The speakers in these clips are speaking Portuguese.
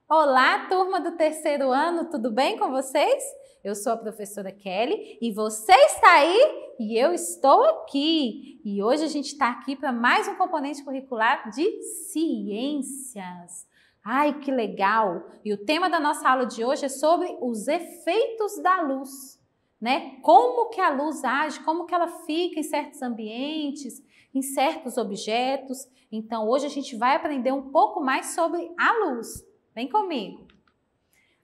Olá, turma do terceiro ano, tudo bem com vocês? Eu sou a professora Kelly e você está aí e eu estou aqui. E hoje a gente está aqui para mais um componente curricular de ciências. Ai, que legal! E o tema da nossa aula de hoje é sobre os efeitos da luz, né? Como que a luz age, como que ela fica em certos ambientes, em certos objetos. Então, hoje a gente vai aprender um pouco mais sobre a luz. Vem comigo.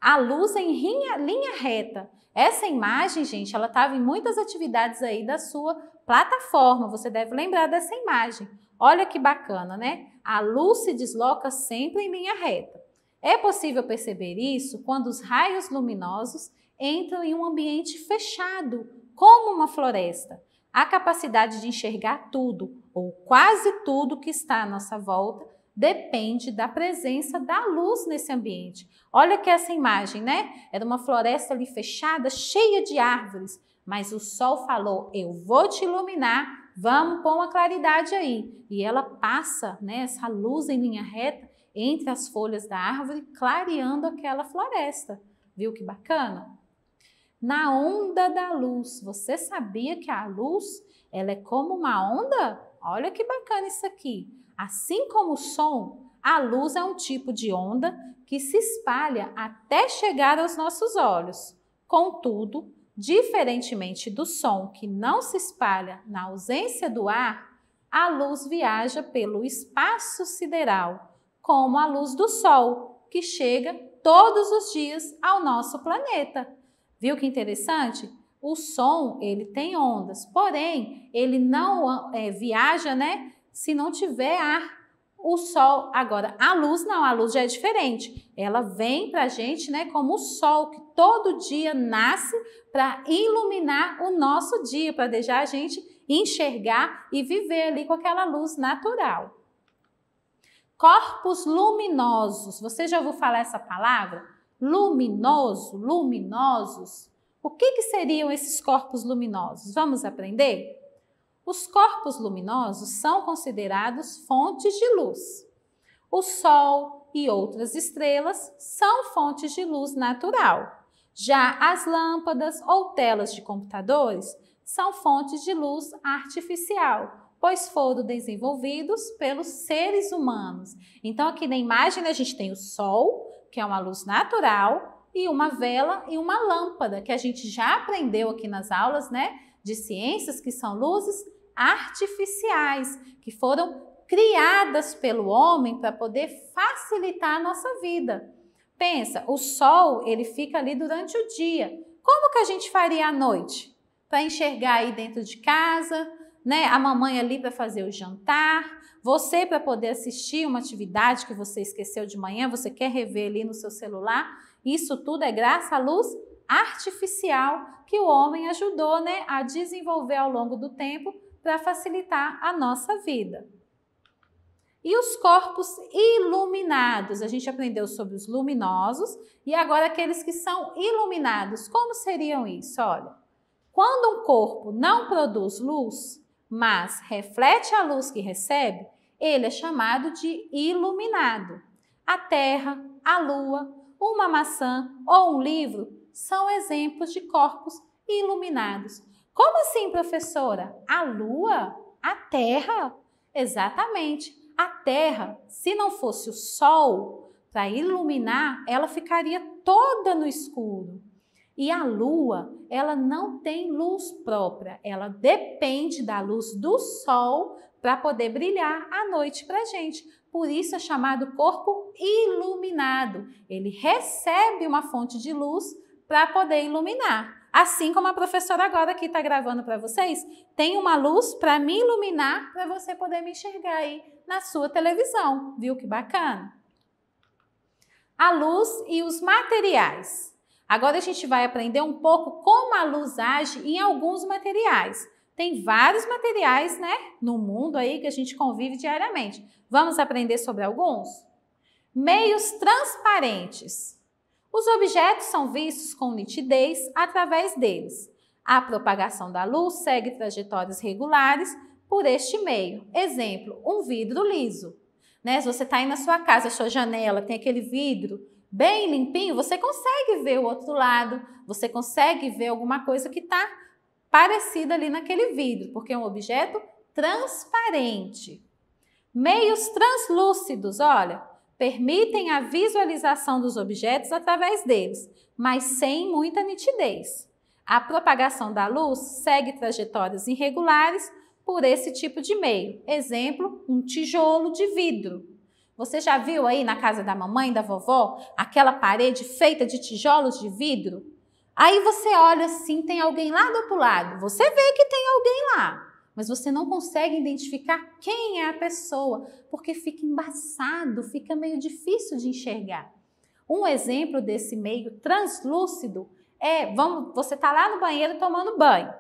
A luz em linha reta. Essa imagem, gente, ela estava em muitas atividades aí da sua plataforma. Você deve lembrar dessa imagem. Olha que bacana, né? A luz se desloca sempre em linha reta. É possível perceber isso quando os raios luminosos entram em um ambiente fechado, como uma floresta. A capacidade de enxergar tudo, ou quase tudo que está à nossa volta, depende da presença da luz nesse ambiente. Olha que essa imagem, né? Era uma floresta ali fechada, cheia de árvores, mas o sol falou, eu vou te iluminar, vamos pôr uma claridade aí. E ela passa, né, essa luz em linha reta entre as folhas da árvore, clareando aquela floresta. Viu que bacana? Na onda da luz, você sabia que a luz, ela é como uma onda? Olha que bacana isso aqui. Assim como o som, a luz é um tipo de onda que se espalha até chegar aos nossos olhos. Contudo, diferentemente do som que não se espalha na ausência do ar, a luz viaja pelo espaço sideral, como a luz do sol, que chega todos os dias ao nosso planeta. Viu que interessante? O som, ele tem ondas, porém, ele não viaja, né? Se não tiver ar. O sol, agora, a luz não, a luz já é diferente. Ela vem para a gente, né, como o sol que todo dia nasce para iluminar o nosso dia, para deixar a gente enxergar e viver ali com aquela luz natural. Corpos luminosos. Você já ouviu falar essa palavra? Luminoso, luminosos. O que seriam esses corpos luminosos? Vamos aprender? Os corpos luminosos são considerados fontes de luz. O Sol e outras estrelas são fontes de luz natural. Já as lâmpadas ou telas de computadores são fontes de luz artificial, pois foram desenvolvidos pelos seres humanos. Então, aqui na imagem a gente tem o Sol, que é uma luz natural, e uma vela e uma lâmpada, que a gente já aprendeu aqui nas aulas, né, de ciências, que são luzes artificiais, que foram criadas pelo homem para poder facilitar a nossa vida. Pensa, o sol, ele fica ali durante o dia. Como que a gente faria à noite? Para enxergar aí dentro de casa, né? A mamãe ali para fazer o jantar, você para poder assistir uma atividade que você esqueceu de manhã, você quer rever ali no seu celular. Isso tudo é graças à luz artificial que o homem ajudou, né, a desenvolver ao longo do tempo para facilitar a nossa vida. E os corpos iluminados? A gente aprendeu sobre os luminosos e agora aqueles que são iluminados. Como seriam isso? Olha, quando um corpo não produz luz, mas reflete a luz que recebe, ele é chamado de iluminado. A Terra, a Lua, uma maçã ou um livro são exemplos de corpos iluminados. Como assim, professora? A Lua? A Terra? Exatamente. A Terra, se não fosse o Sol para iluminar, ela ficaria toda no escuro. E a Lua, ela não tem luz própria, ela depende da luz do Sol para poder brilhar à noite para a gente. Por isso é chamado corpo iluminado. Ele recebe uma fonte de luz para poder iluminar. Assim como a professora agora aqui está gravando para vocês, tem uma luz para me iluminar, para você poder me enxergar aí na sua televisão. Viu que bacana? A luz e os materiais. Agora a gente vai aprender um pouco como a luz age em alguns materiais. Tem vários materiais, né, no mundo aí que a gente convive diariamente. Vamos aprender sobre alguns? Meios transparentes. Os objetos são vistos com nitidez através deles. A propagação da luz segue trajetórias regulares por este meio. Exemplo, um vidro liso. Né? Se você está aí na sua casa, a sua janela tem aquele vidro bem limpinho, você consegue ver o outro lado, você consegue ver alguma coisa que está parecida ali naquele vidro, porque é um objeto transparente. Meios translúcidos, olha, permitem a visualização dos objetos através deles, mas sem muita nitidez. A propagação da luz segue trajetórias irregulares por esse tipo de meio. Exemplo, um tijolo de vidro. Você já viu aí na casa da mamãe, da vovó, aquela parede feita de tijolos de vidro? Aí você olha assim, tem alguém lá do outro lado. Você vê que tem alguém lá, mas você não consegue identificar quem é a pessoa, porque fica embaçado, fica meio difícil de enxergar. Um exemplo desse meio translúcido é, você está lá no banheiro tomando banho,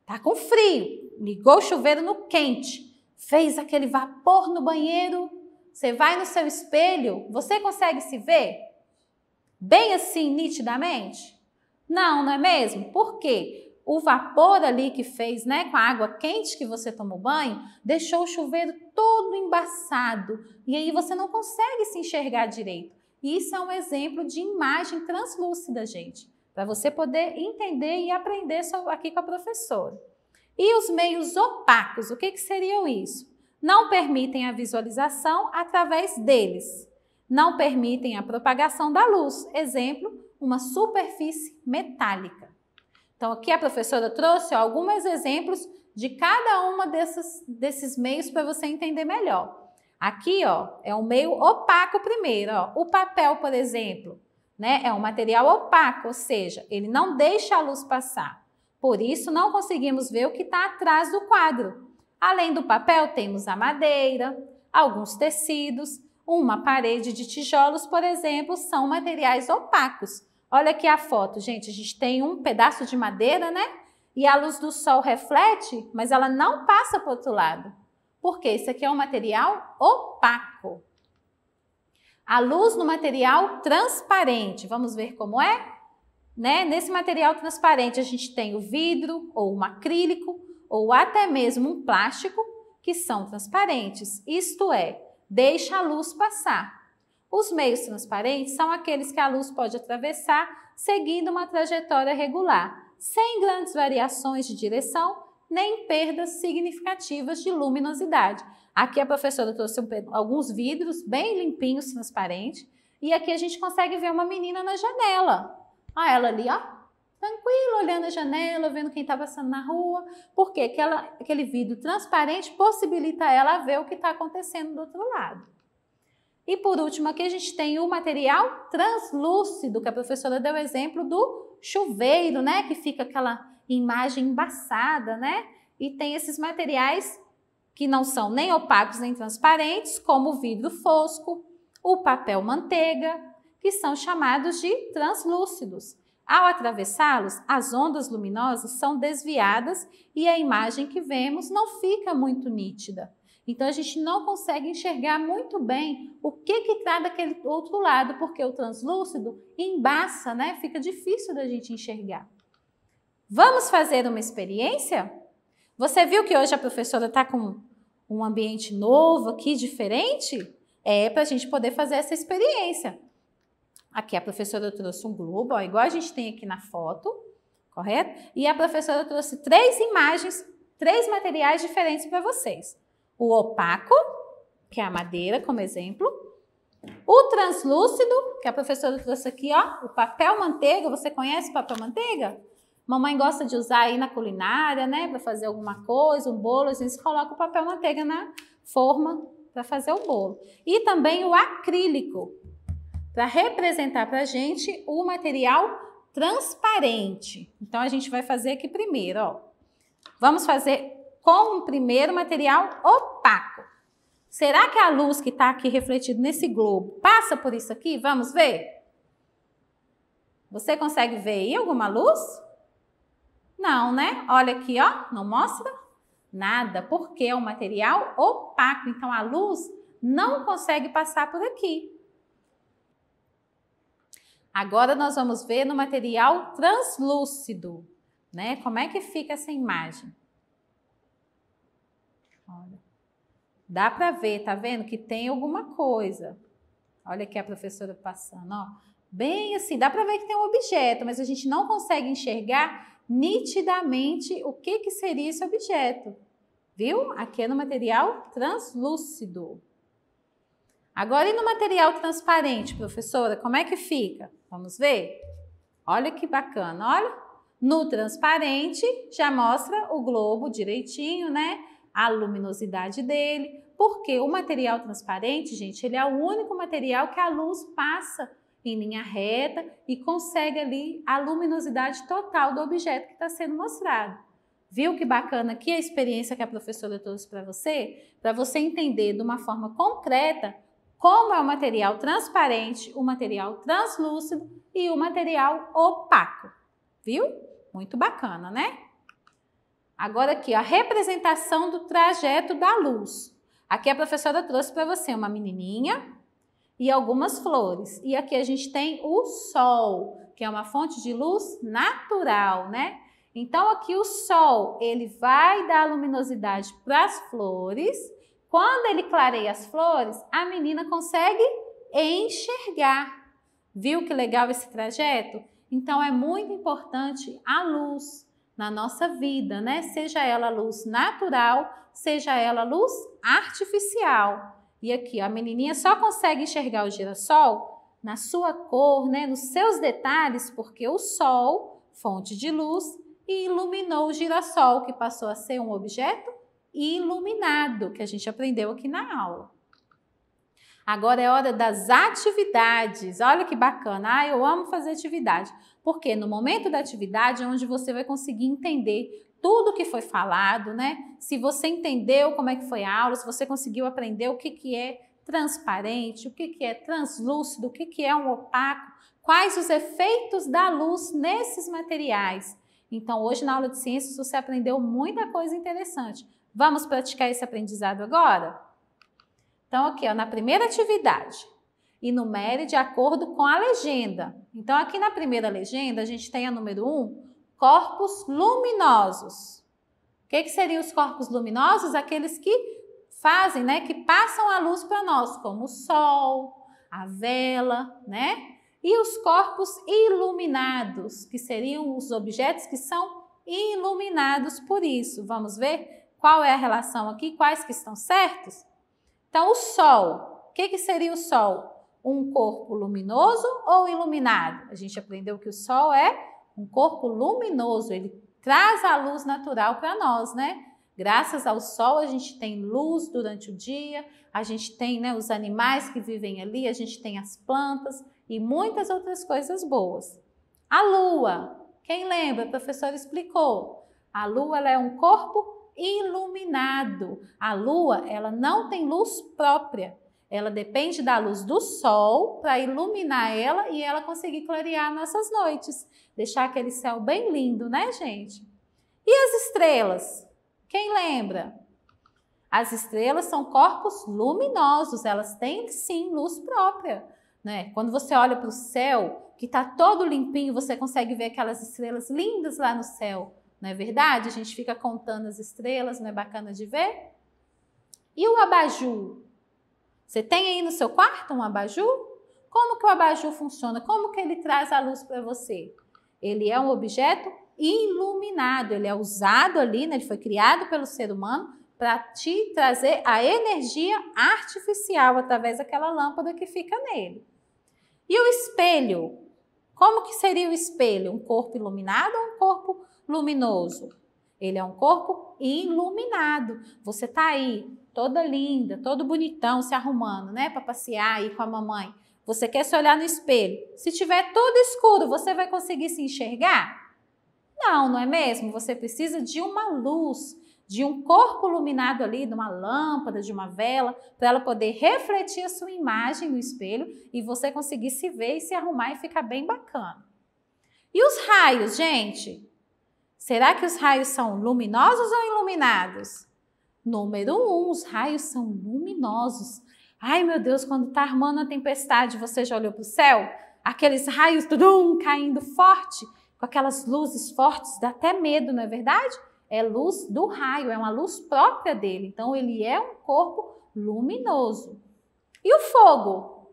tá com frio, ligou o chuveiro no quente, fez aquele vapor no banheiro, você vai no seu espelho, você consegue se ver? Bem assim, nitidamente? Não, não é mesmo? Por quê? O vapor ali que fez, né, com a água quente que você tomou banho, deixou o chuveiro todo embaçado e aí você não consegue se enxergar direito. Isso é um exemplo de imagem translúcida, gente, para você poder entender e aprender aqui com a professora. E os meios opacos, o que seriam isso? Não permitem a visualização através deles. Não permitem a propagação da luz. Exemplo, uma superfície metálica. Então, aqui a professora trouxe alguns exemplos de cada uma desses meios para você entender melhor. Aqui, ó, é um meio opaco primeiro. Ó. O papel, por exemplo, né, é um material opaco, ou seja, ele não deixa a luz passar. Por isso, não conseguimos ver o que está atrás do quadro. Além do papel, temos a madeira, alguns tecidos, uma parede de tijolos, por exemplo, são materiais opacos. Olha aqui a foto, gente, a gente tem um pedaço de madeira, né? E a luz do sol reflete, mas ela não passa para o outro lado. Por quê? Isso aqui é um material opaco. A luz no material transparente, vamos ver como é? Né? Nesse material transparente a gente tem o vidro, ou um acrílico, ou até mesmo um plástico, que são transparentes, isto é, deixa a luz passar. Os meios transparentes são aqueles que a luz pode atravessar seguindo uma trajetória regular, sem grandes variações de direção, nem perdas significativas de luminosidade. Aqui a professora trouxe alguns vidros bem limpinhos, transparentes, e aqui a gente consegue ver uma menina na janela. Olha ela ali, ó, tranquila, olhando a janela, vendo quem está passando na rua, porque aquele vidro transparente possibilita ela ver o que está acontecendo do outro lado. E por último, aqui a gente tem o material translúcido, que a professora deu o exemplo do chuveiro, né? Que fica aquela imagem embaçada, né? E tem esses materiais que não são nem opacos nem transparentes, como o vidro fosco, o papel manteiga, que são chamados de translúcidos. Ao atravessá-los, as ondas luminosas são desviadas e a imagem que vemos não fica muito nítida. Então, a gente não consegue enxergar muito bem o que está daquele outro lado, porque o translúcido embaça, né? Fica difícil da gente enxergar. Vamos fazer uma experiência? Você viu que hoje a professora está com um ambiente novo aqui, diferente? É para a gente poder fazer essa experiência. Aqui a professora trouxe um globo, ó, igual a gente tem aqui na foto, correto? E a professora trouxe 3 imagens, 3 materiais diferentes para vocês. O opaco, que é a madeira, como exemplo. O translúcido, que a professora trouxe aqui, ó, o papel manteiga. Você conhece o papel manteiga? Mamãe gosta de usar aí na culinária, né? Para fazer alguma coisa, um bolo, a gente coloca o papel manteiga na forma para fazer o bolo. E também o acrílico, para representar para a gente o material transparente. Então, a gente vai fazer aqui primeiro, ó. Vamos fazer com o primeiro material opaco. Será que a luz que está aqui refletida nesse globo passa por isso aqui? Vamos ver? Você consegue ver aí alguma luz? Não, né? Olha aqui, ó, não mostra nada, porque é um material opaco, então a luz não consegue passar por aqui. Agora nós vamos ver no material translúcido, né? Como é que fica essa imagem? Olha, dá para ver, tá vendo que tem alguma coisa. Olha aqui a professora passando, ó. Bem assim, dá para ver que tem um objeto, mas a gente não consegue enxergar nitidamente o que seria esse objeto. Viu? Aqui é no material translúcido. Agora, e no material transparente, professora, como é que fica? Vamos ver? Olha que bacana, olha. No transparente, já mostra o globo direitinho, né? A luminosidade dele. Porque o material transparente, gente, ele é o único material que a luz passa em linha reta e consegue ali a luminosidade total do objeto que está sendo mostrado. Viu que bacana aqui a experiência que a professora trouxe para você entender de uma forma concreta como é o material transparente, o material translúcido e o material opaco. Viu? Muito bacana, né? Agora aqui, a representação do trajeto da luz. Aqui a professora trouxe para você uma menininha e algumas flores. E aqui a gente tem o sol, que é uma fonte de luz natural, né? Então aqui o sol, ele vai dar luminosidade para as flores. Quando ele clareia as flores, a menina consegue enxergar. Viu que legal esse trajeto? Então é muito importante a luz na nossa vida, né? Seja ela luz natural, seja ela luz artificial. E aqui, ó, a menininha só consegue enxergar o girassol na sua cor, né? Nos seus detalhes, porque o sol, fonte de luz, iluminou o girassol, que passou a ser um objeto iluminado, que a gente aprendeu aqui na aula. Agora é hora das atividades. Olha que bacana. Ah, eu amo fazer atividade. Porque no momento da atividade é onde você vai conseguir entender tudo que foi falado, né? Se você entendeu como é que foi a aula, se você conseguiu aprender o que é transparente, o que é translúcido, o que é um opaco, quais os efeitos da luz nesses materiais. Então, hoje na aula de ciências você aprendeu muita coisa interessante. Vamos praticar esse aprendizado agora? Então, aqui, ó, na primeira atividade, enumere de acordo com a legenda. Então, aqui na primeira legenda, a gente tem a número 1, corpos luminosos. O que seriam os corpos luminosos? Aqueles que fazem, né, que passam a luz para nós, como o sol, a vela, né? E os corpos iluminados, que seriam os objetos que são iluminados por isso. Vamos ver qual é a relação aqui, quais que estão certos? Então, o sol. O que seria o sol? Um corpo luminoso ou iluminado? A gente aprendeu que o sol é um corpo luminoso, ele traz a luz natural para nós, né? Graças ao sol a gente tem luz durante o dia, a gente tem, né, os animais que vivem ali, a gente tem as plantas e muitas outras coisas boas. A lua, quem lembra? A professora explicou. A lua ela é um corpo iluminado. A lua ela não tem luz própria. Ela depende da luz do sol para iluminar ela e ela conseguir clarear nossas noites. Deixar aquele céu bem lindo, né, gente? E as estrelas? Quem lembra? As estrelas são corpos luminosos, elas têm sim luz própria, né? Quando você olha para o céu, que está todo limpinho, você consegue ver aquelas estrelas lindas lá no céu, não é verdade? A gente fica contando as estrelas, não é bacana de ver? E o abajur? Você tem aí no seu quarto um abajur? Como que o abajur funciona? Como que ele traz a luz para você? Ele é um objeto iluminado, ele é usado ali, né? Ele foi criado pelo ser humano para te trazer a energia artificial através daquela lâmpada que fica nele. E o espelho? Como que seria o espelho? Um corpo iluminado ou um corpo luminoso? Ele é um corpo iluminado. Você tá aí, toda linda, todo bonitão, se arrumando, né? Para passear aí com a mamãe. Você quer se olhar no espelho. Se tiver tudo escuro, você vai conseguir se enxergar? Não, não é mesmo? Você precisa de uma luz, de um corpo iluminado ali, de uma lâmpada, de uma vela, para ela poder refletir a sua imagem no espelho e você conseguir se ver e se arrumar e ficar bem bacana. E os raios, gente? Será que os raios são luminosos ou iluminados? Número 1, os raios são luminosos. Ai, meu Deus, quando está armando a tempestade, você já olhou para o céu? Aqueles raios caindo forte, com aquelas luzes fortes, dá até medo, não é verdade? É luz do raio, é uma luz própria dele. Então, ele é um corpo luminoso. E o fogo?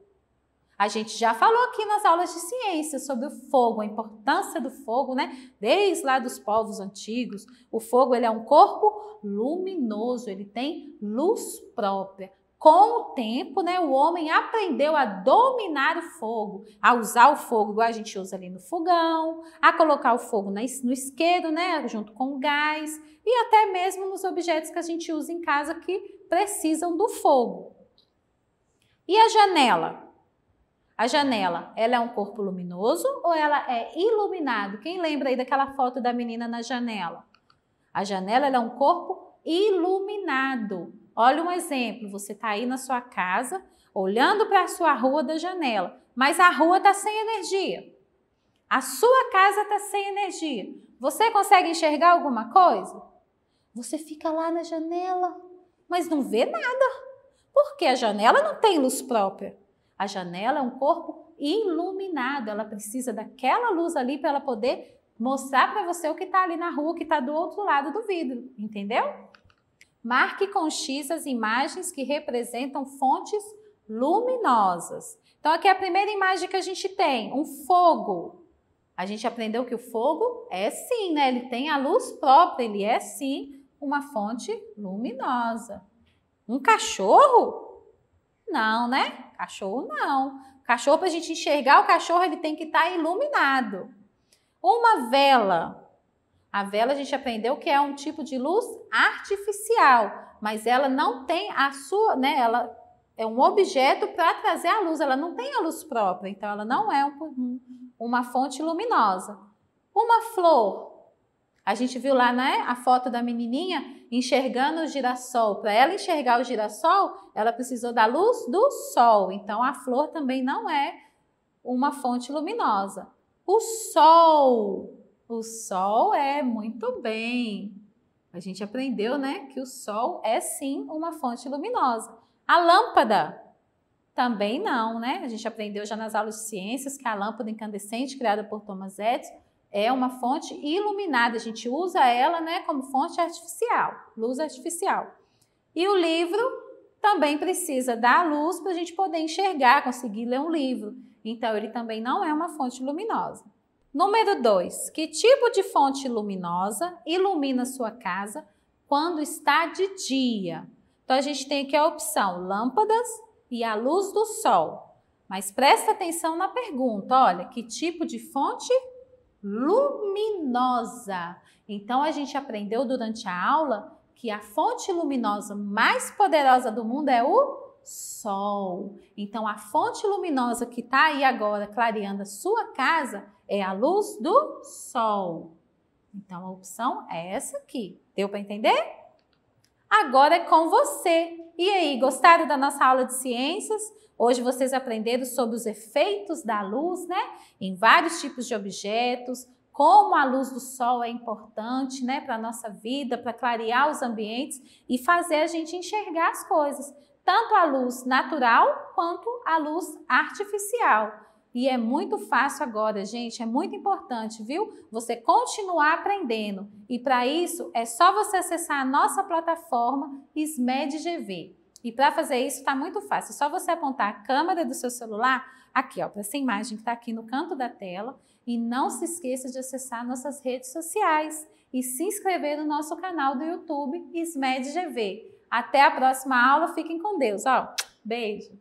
A gente já falou aqui nas aulas de ciências sobre o fogo, a importância do fogo, né? Desde lá dos povos antigos, o fogo ele é um corpo luminoso, ele tem luz própria. Com o tempo, né, o homem aprendeu a dominar o fogo, a usar o fogo igual a gente usa ali no fogão, a colocar o fogo no isqueiro, né, junto com o gás e até mesmo nos objetos que a gente usa em casa que precisam do fogo. E a janela? A janela, ela é um corpo luminoso ou ela é iluminado? Quem lembra aí daquela foto da menina na janela? A janela ela é um corpo iluminado. Olha um exemplo, você está aí na sua casa, olhando para a sua rua da janela, mas a rua está sem energia. A sua casa está sem energia. Você consegue enxergar alguma coisa? Você fica lá na janela, mas não vê nada. Porque a janela não tem luz própria. A janela é um corpo iluminado, ela precisa daquela luz ali para ela poder mostrar para você o que está ali na rua, o que está do outro lado do vidro, entendeu? Marque com X as imagens que representam fontes luminosas. Então, aqui é a primeira imagem que a gente tem, um fogo. A gente aprendeu que o fogo é sim, né? Ele tem a luz própria, ele é sim uma fonte luminosa. Um cachorro? Não, né? Cachorro não. Cachorro, para a gente enxergar o cachorro, ele tem que estar iluminado. Uma vela. A vela a gente aprendeu que é um tipo de luz artificial, mas ela não tem a sua, né? Ela é um objeto para trazer a luz, ela não tem a luz própria, então ela não é uma fonte luminosa. Uma flor. A gente viu lá, né, a foto da menininha enxergando o girassol. Para ela enxergar o girassol, ela precisou da luz do sol. Então, a flor também não é uma fonte luminosa. O sol é muito bem. A gente aprendeu, né, que o sol é sim uma fonte luminosa. A lâmpada também não, né? A gente aprendeu já nas aulas de ciências que a lâmpada incandescente criada por Thomas Edison é uma fonte iluminada. A gente usa ela, né, como fonte artificial, luz artificial. E o livro também precisa da luz para a gente poder enxergar, conseguir ler um livro. Então, ele também não é uma fonte luminosa. Número 2. Que tipo de fonte luminosa ilumina sua casa quando está de dia? Então, a gente tem aqui a opção lâmpadas e a luz do sol. Mas presta atenção na pergunta. Olha, que tipo de fonte luminosa? Então, a gente aprendeu durante a aula que a fonte luminosa mais poderosa do mundo é o sol. Então, a fonte luminosa que está aí agora clareando a sua casa é a luz do sol. Então, a opção é essa aqui. Deu para entender? Agora é com você. E aí, gostaram da nossa aula de ciências? Hoje vocês aprenderam sobre os efeitos da luz, né? Em vários tipos de objetos, como a luz do sol é importante, né, para a nossa vida, para clarear os ambientes e fazer a gente enxergar as coisas. Tanto a luz natural quanto a luz artificial. E é muito fácil agora, gente, é muito importante, viu? Você continuar aprendendo. E para isso, é só você acessar a nossa plataforma SMED-GV. E para fazer isso está muito fácil, é só você apontar a câmera do seu celular aqui, ó, para essa imagem que está aqui no canto da tela. E não se esqueça de acessar nossas redes sociais e se inscrever no nosso canal do YouTube SMED-GV. Até a próxima aula, fiquem com Deus, ó. Beijo!